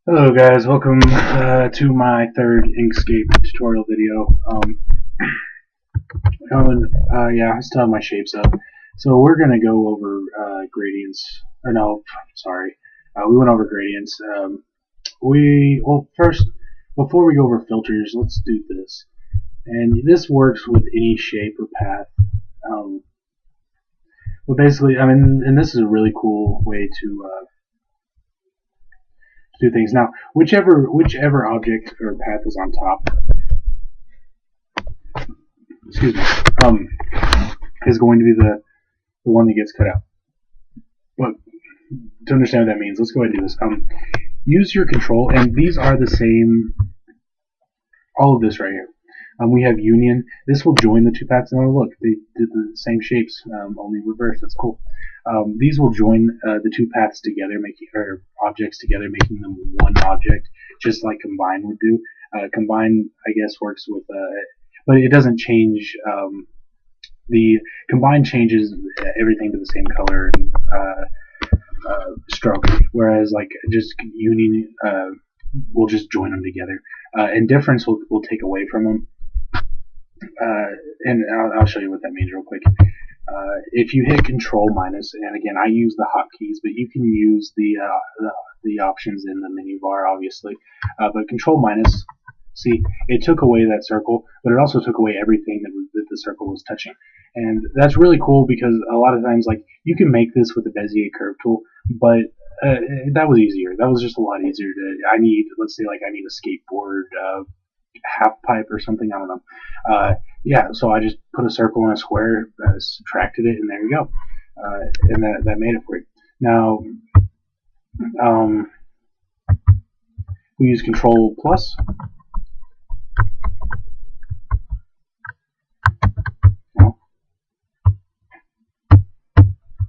Hello guys, welcome to my third Inkscape tutorial video. Yeah, I still have my shapes up. So we're going to go over gradients, or no, sorry, we went over gradients. Well, first, before we go over filters, let's do this. And this works with any shape or path. But basically, and this is a really cool way to do things. Now, whichever object or path is on top, excuse me, is going to be the one that gets cut out. But to understand what that means, let's go ahead and do this. Use your control, and these are the same. All of this right here. We have union. This will join the two paths. Now look, they did the same shapes, only reversed. That's cool. These will join the two paths together, or objects together, making them one object, just like combine would do. Combine, I guess, works with, but it doesn't change. The combine changes everything to the same color and stroke, whereas like just union will just join them together. And difference will take away from them. And I'll show you what that means real quick. If you hit Control minus, and again I use the hotkeys, but you can use the options in the menu bar, obviously. But Control minus, see, it took away that circle, but it also took away everything that the circle was touching. And that's really cool because a lot of times, like, you can make this with the Bezier curve tool, but that was easier. That was just a lot easier to. Let's say, like, I need a skateboard half pipe or something. I don't know. Yeah, so I just put a circle and a square, subtracted it, and there you go. And that made it for you. Now, we use Control plus.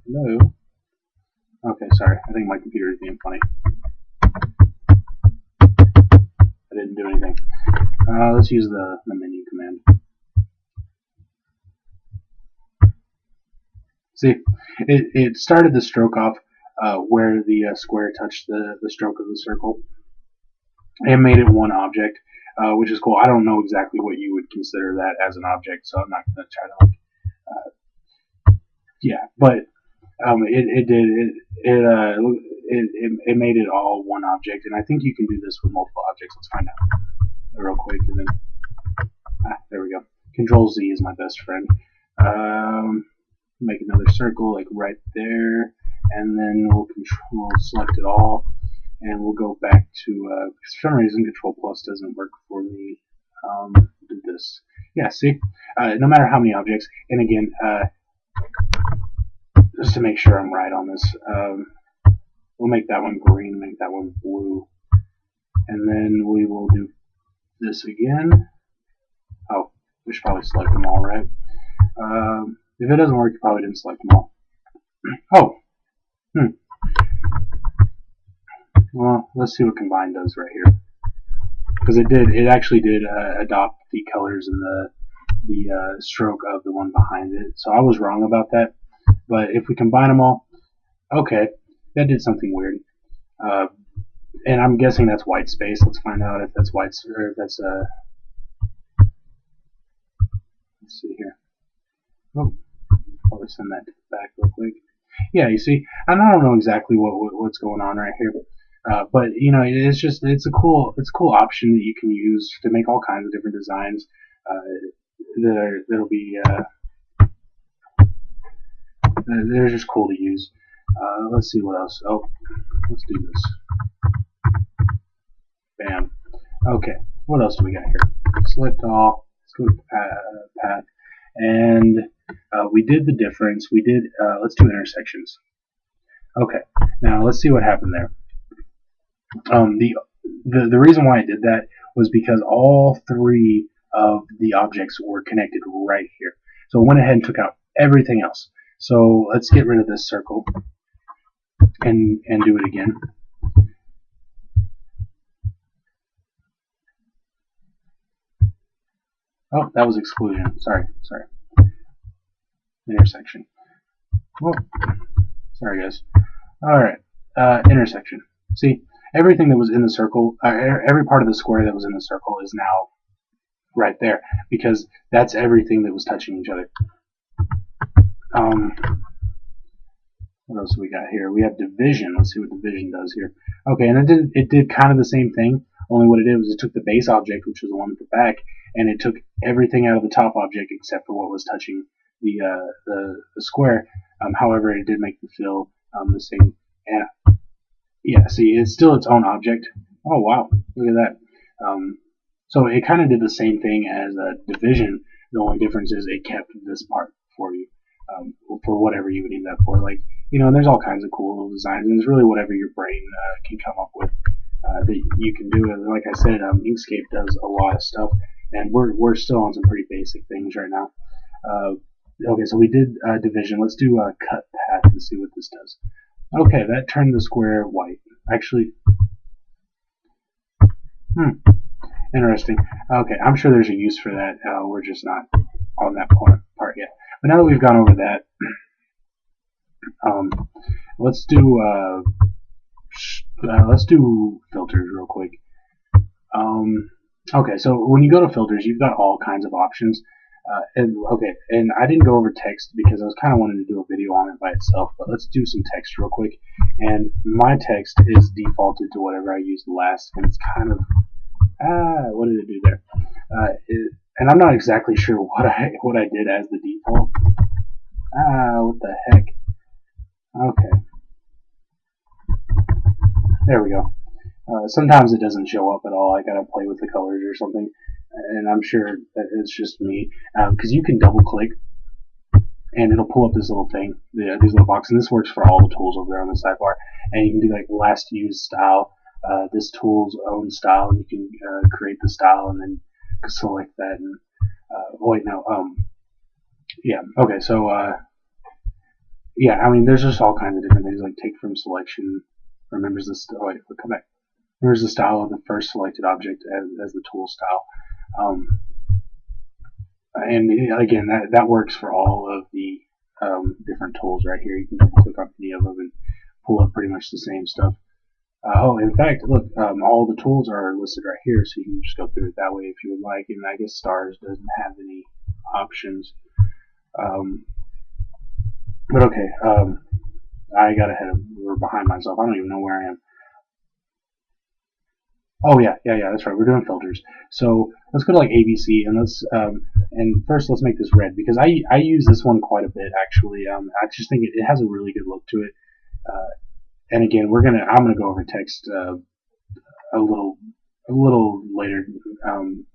Hello. Okay, sorry. I think my computer is being funny. I didn't do anything. Let's use the menu command. See, it started the stroke off where the square touched the stroke of the circle, and made it one object, which is cool. I don't know exactly what you would consider that as an object, so I'm not going to try to yeah, but it made it all one object, and I think you can do this with multiple objects. Let's find out real quick, and then there we go. Control Z is my best friend. Make another circle like right there, and then we'll select it all, and we'll go back to for some reason Control plus doesn't work for me. Do this. Yeah, see, no matter how many objects, and again, just to make sure I'm right on this, we'll make that one green, make that one blue, and then we will do this again. Oh, we should probably select them all, right? If it doesn't work, you probably didn't select them all. Oh, well, let's see what combine does right here, because it actually did adopt the colors and the stroke of the one behind it. So I was wrong about that. But if we combine them all, okay, that did something weird. And I'm guessing that's white space. Let's find out if that's white, or if that's let's see here. Oh, probably send that back real quick. Yeah, you see, and I don't know exactly what's going on right here, but you know, it's a cool option that you can use to make all kinds of different designs that'll be they're just cool to use. Let's see what else. Oh, let's do this. Bam. Okay, what else do we got here? Select all. Let's go to path, and we did the difference. We did. Let's do intersections. Okay, now let's see what happened there. The reason why I did that was because all three of the objects were connected right here. So I went ahead and took out everything else. So let's get rid of this circle and do it again. Oh, that was exclusion. Sorry. Intersection. Oh, sorry guys. All right, intersection. See, everything that was in the circle, every part of the square that was in the circle is now right there, because that's everything that was touching each other. What else do we got here? We have division. Let's see what division does here. Okay, and it did kind of the same thing, only what it did was it took the base object, which was the one at the back, and it took everything out of the top object except for what was touching the square. However, it did make the fill the same. And yeah, see, it's still its own object. Oh wow, look at that. So it kind of did the same thing as division. The only difference is it kept this part for you, for whatever you would need that for. Like, and there's all kinds of cool little designs, and it's really whatever your brain can come up with that you can do. And like I said, Inkscape does a lot of stuff, and we're still on some pretty basic things right now. Okay, so we did division. Let's do cut path and see what this does. Okay, that turned the square white. Actually, interesting. Okay, I'm sure there's a use for that. We're just not on that part yet. But now that we've gone over that, let's do filters real quick. Okay, so when you go to filters, you've got all kinds of options. And I didn't go over text because I was kind of wanting to do a video on it by itself, but let's do some text real quick. And my text is defaulted to whatever I used last, and it's kind of what did it do there? And I'm not exactly sure what I did as the default. What the heck? Okay, there we go. Sometimes it doesn't show up at all. I gotta play with the colors or something, and I'm sure that it's just me. Because you can double click, and it'll pull up this little thing, these little boxes. And this works for all the tools over there on the sidebar. And you can do like last used style, this tool's own style, and you can create the style and then select that. And wait, no, yeah, okay, so yeah, I mean, there's just all kinds of different things like take from selection, remembers the wait, we'll come back. Remembers the style of the first selected object as the tool style. And again, that works for all of the different tools right here. You can double click on any of them and pull up pretty much the same stuff. In fact, look, all the tools are listed right here, so you can just go through it that way if you would like. And I guess Stars doesn't have any options. But okay, I got ahead of, we're behind myself. I don't even know where I am. Oh yeah, that's right. We're doing filters. So let's go to like ABC, and and first let's make this red because I use this one quite a bit actually. I just think it has a really good look to it. And again, I'm gonna go over text a little later,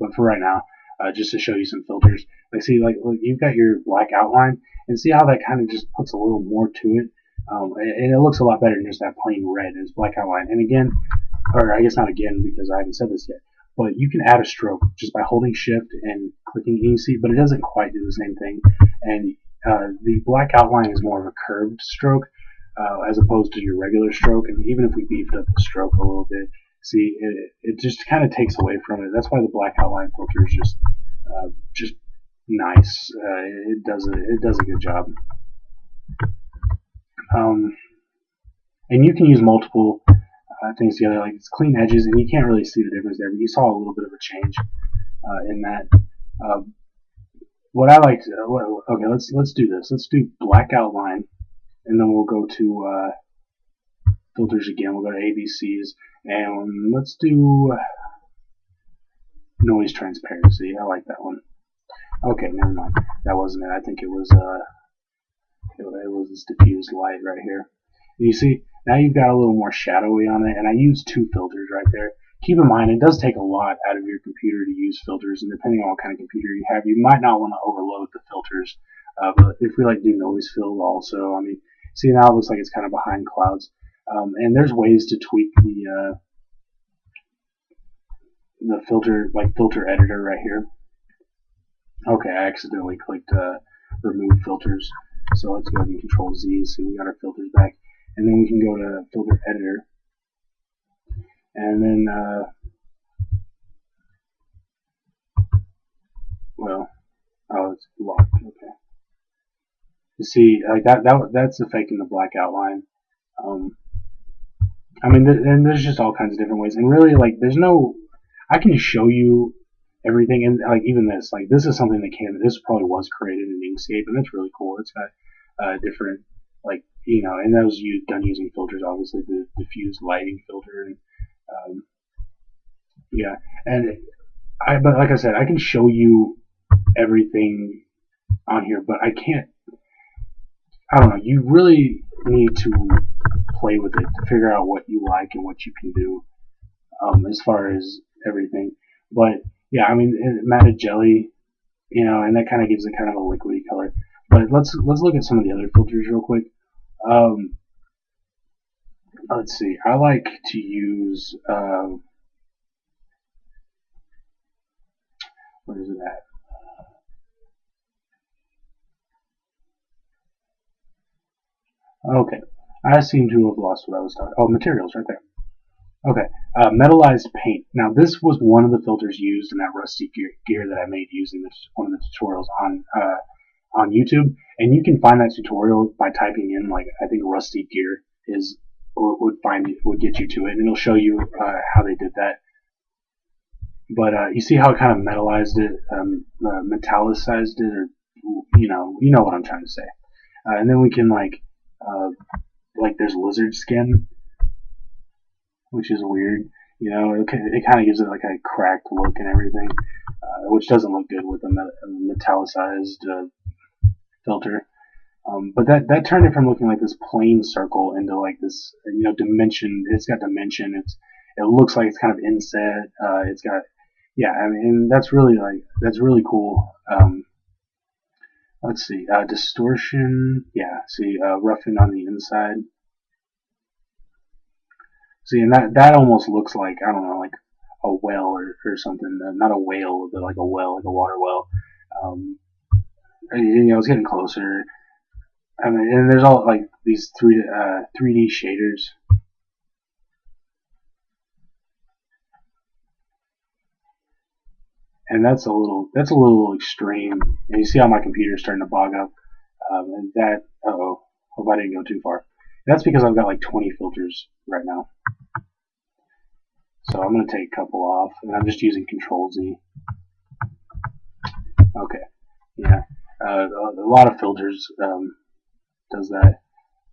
but for right now, just to show you some filters. Like see, like look, you've got your black outline, and see how that kind of just puts a little more to it. And it looks a lot better than just that plain red as black outline. And again, or I guess not again because I haven't said this yet, but you can add a stroke just by holding shift and clicking EC, but it doesn't quite do the same thing. And the black outline is more of a curved stroke as opposed to your regular stroke. And even if we beefed up the stroke a little bit, see, it just kind of takes away from it. That's why the black outline filter is just nice. It does a good job. And you can use multiple things together, like it's clean edges, and you can't really see the difference there, but you saw a little bit of a change in that. What I like, okay, let's do this. Let's do black outline, and then we'll go to filters again. We'll go to ABCs, and let's do noise transparency. I like that one. Okay, never mind. That wasn't it. I think it was this diffused light right here. And you see, now you've got a little more shadowy on it, and I used 2 filters right there. Keep in mind, it does take a lot out of your computer to use filters, and depending on what kind of computer you have, you might not want to overload the filters. But if we like do noise fill also, I mean, see now it looks like it's kind of behind clouds. And there's ways to tweak the filter, like filter editor right here. Okay, I accidentally clicked remove filters. So let's go ahead and Control Z so we got our filters back. And then we can go to filter editor. And then, well, oh, it's blocked. Okay. You see, like that's affecting the black outline. I mean, and there's just all kinds of different ways, and really, like, there's no. I can show you everything, and like even this, like this is something that this probably was created in Inkscape, and it's really cool. It's got different, like, and that was done using filters, obviously the diffused lighting filter, and yeah, and but like I said, I can show you everything on here, but I can't. I don't know. You really need to play with it to figure out what you like and what you can do, as far as everything. But yeah, I mean, matted jelly, and that kind of gives it kind of a liquidy color. But let's look at some of the other filters real quick. Um, let's see. I like to use where is it at? Okay, I seem to have lost what I was talking. Oh, materials right there. Okay, Metallized Paint. Now this was one of the filters used in that rusty gear that I made using one of the tutorials on YouTube, and you can find that tutorial by typing in, like, I think rusty gear is would get you to it, and it'll show you how they did that. But you see how it kind of metallized it, metallicized it, or you know what I'm trying to say. And then we can like there's lizard skin, which is weird. It kind of gives it like a cracked look and everything, which doesn't look good with a metallicized filter. But that turned it from looking like this plain circle into like this, dimension. It's got dimension. It looks like it's kind of inset. It's got, yeah. I mean, that's really cool. Let's see, distortion. Yeah. See, roughing on the inside. See, and that almost looks like, I don't know, like a well or something. Not a whale, but like a well, like a water well. It's getting closer. I mean, and there's all like these 3D shaders. And that's a little extreme. And you see how my computer's starting to bog up. And that, hope I didn't go too far. That's because I've got like 20 filters right now. So I'm going to take a couple off, and I'm just using Control Z. Okay, yeah, a lot of filters does that.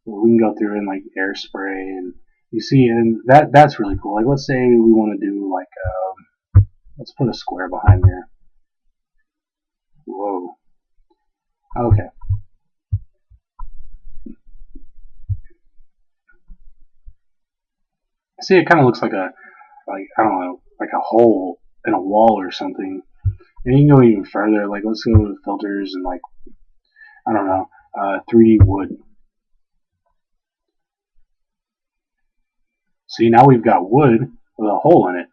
We can go through and like air spray, and you see, and that's really cool. Like, let's say we want to do like, let's put a square behind there. Whoa. Okay. See, it kind of looks like I don't know, like a hole in a wall or something. And you can go even further. Like, let's go with filters and like, I don't know, 3D wood. See, now we've got wood with a hole in it.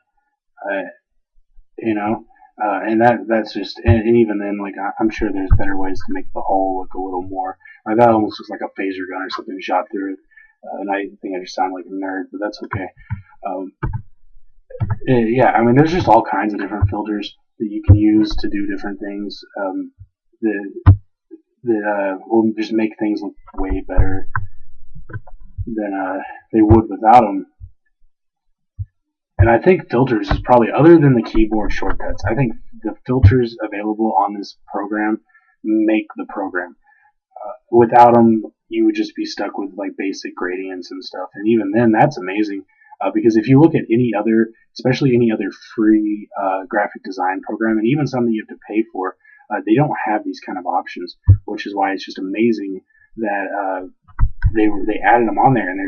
And that's just, and even then, like, I'm sure there's better ways to make the hole look a little more. Like, that almost looks like a phaser gun or something shot through it. And I think I just sound like a nerd, but that's okay. Yeah, I mean, there's just all kinds of different filters that you can use to do different things. That will just make things look way better than they would without them. And I think filters is probably, other than the keyboard shortcuts, I think the filters available on this program make the program. Without them, you would just be stuck with like basic gradients and stuff. And even then, that's amazing. Because if you look at any other, especially any other free graphic design program, and even some that you have to pay for, they don't have these kind of options, which is why it's just amazing that they added them on there, and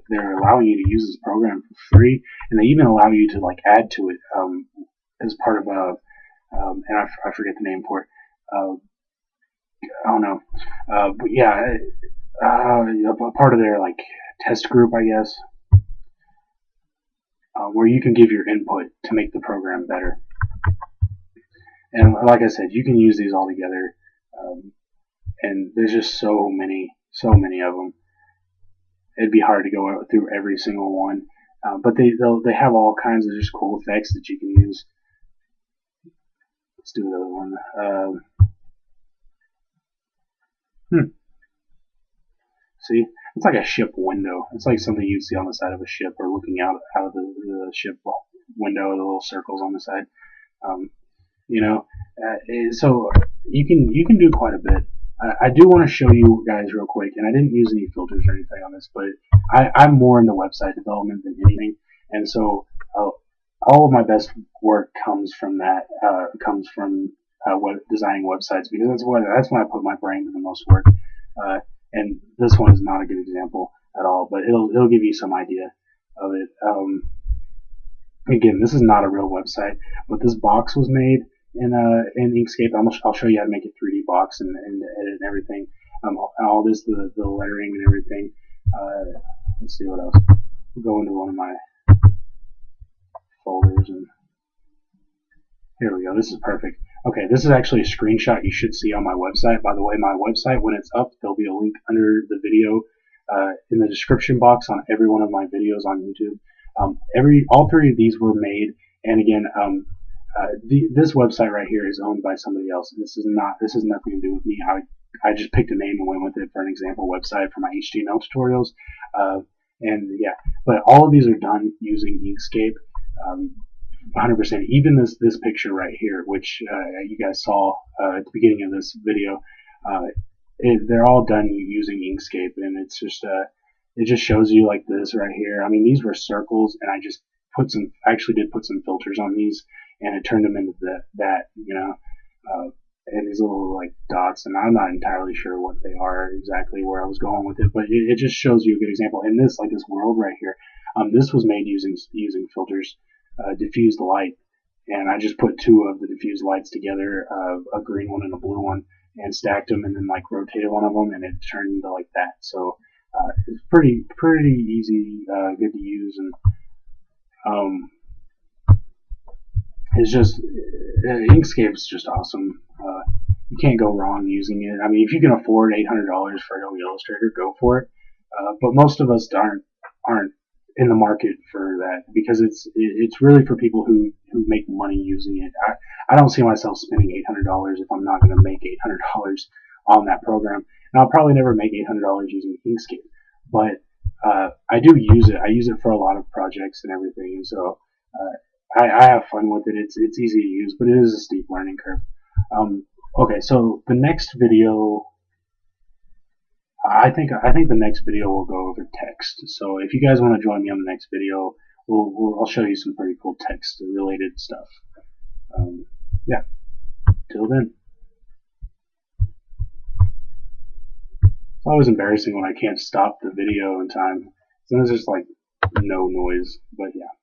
they're allowing you to use this program for free, and they even allow you to like add to it as part of and I forget the name for it. I don't know, but yeah, a part of their like test group, I guess. Where you can give your input to make the program better. And like I said, you can use these all together, and there's just so many of them. It'd be hard to go through every single one, but they have all kinds of just cool effects that you can use. Let's do another one. See, it's like a ship window. It's like something you'd see on the side of a ship, or looking out of the ship window, the little circles on the side. Um, you know, so you can do quite a bit. I do want to show you guys real quick, and I didn't use any filters or anything on this, but I'm more into website development than anything, and so all of my best work comes from that. Comes from designing websites, because that's when I put my brain to the most work. And this one is not a good example at all, but it'll give you some idea of it. Again, this is not a real website, but this box was made in Inkscape. I'll show you how to make a 3D box and edit and everything. All this, the lettering and everything. Let's see what else. We'll go into one of my folders, and here we go. This is perfect. Okay, this is actually a screenshot you should see on my website. By the way, my website, when it's up, there'll be a link under the video in the description box on every one of my videos on YouTube. All three of these were made, and again, this website right here is owned by somebody else. This has nothing to do with me. I just picked a name and went with it for an example website for my HTML tutorials, and yeah. But all of these are done using Inkscape, 100%. Even this picture right here, which you guys saw at the beginning of this video, they're all done using Inkscape, and it's just it just shows you like this right here. I mean, these were circles, and I just actually did put some filters on these, and it turned them into that, and these little like dots, and I'm not entirely sure what they are exactly, where I was going with it, but it just shows you a good example. And this, like this world right here, this was made using filters, diffused light, and I just put two of the diffused lights together, a green one and a blue one, and stacked them, and then like rotated one of them, and it turned into like that. So it's pretty easy, good to use, and it's just Inkscape's just awesome. You can't go wrong using it. I mean, if you can afford $800 for Adobe Illustrator, go for it. But most of us aren't in the market for that, because it's really for people who make money using it. I don't see myself spending $800 if I'm not going to make $800 on that program, and I'll probably never make $800 using Inkscape. But I do use it. I use it for a lot of projects and everything, and so I have fun with it. It's easy to use, but it is a steep learning curve. Okay, so the next video, I think the next video will go over text. So if you guys want to join me on the next video, I'll show you some pretty cool text related stuff. Yeah. Till then. It's always embarrassing when I can't stop the video in time. So there's just like no noise, but yeah.